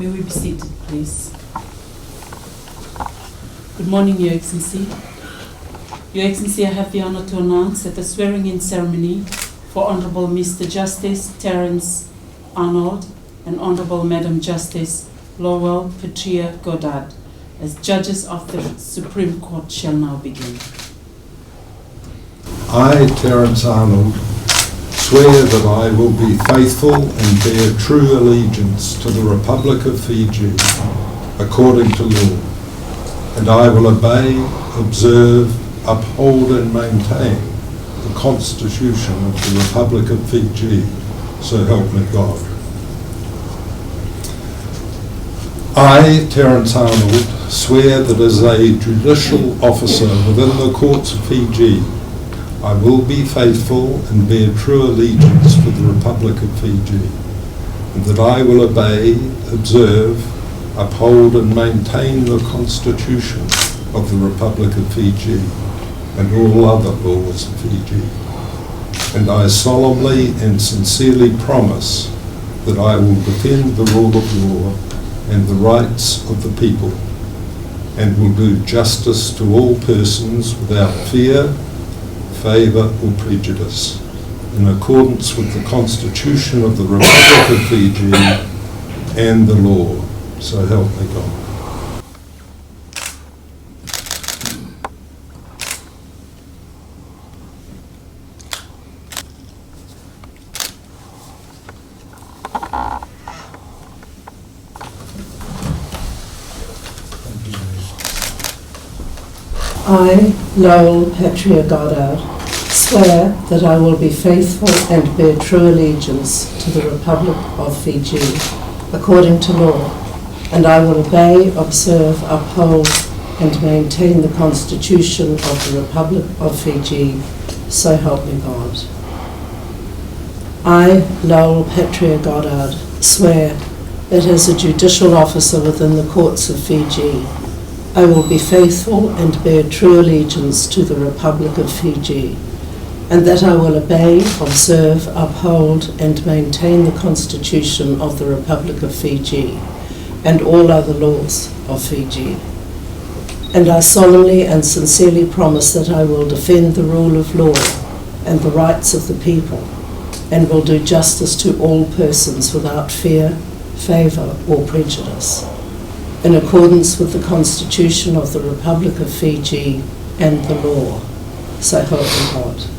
May we be seated, please? Good morning, Your Excellency. Your Excellency, I have the honor to announce that the swearing-in ceremony for Honorable Mr. Justice Terence, Arnold, and Honorable Madam Justice Lowell, Patria, Goddard, as judges of the Supreme Court shall now begin. I, Terence Arnold, swear that I will be faithful and bear true allegiance to the Republic of Fiji according to law, and I will obey, observe, uphold and maintain the Constitution of the Republic of Fiji, so help me God. I, Terence Arnold, swear that as a judicial officer within the courts of Fiji, I will be faithful and bear true allegiance to the Republic of Fiji, and that I will obey, observe, uphold and maintain the Constitution of the Republic of Fiji and all other laws of Fiji. And I solemnly and sincerely promise that I will defend the rule of law and the rights of the people, and will do justice to all persons without fear, favour or prejudice, in accordance with the Constitution of the Republic of Fiji and the law, so help me God. I, Lowell, Patria, Goddard, swear that I will be faithful and bear true allegiance to the Republic of Fiji, according to law, and I will obey, observe, uphold, and maintain the Constitution of the Republic of Fiji, so help me God. I, Lowell, Patria, Goddard, swear that as a judicial officer within the courts of Fiji, I will be faithful and bear true allegiance to the Republic of Fiji, and that I will obey, observe, uphold, and maintain the Constitution of the Republic of Fiji and all other laws of Fiji. And I solemnly and sincerely promise that I will defend the rule of law and the rights of the people, and will do justice to all persons without fear, favour, or prejudice, in accordance with the Constitution of the Republic of Fiji and the law, so help me God.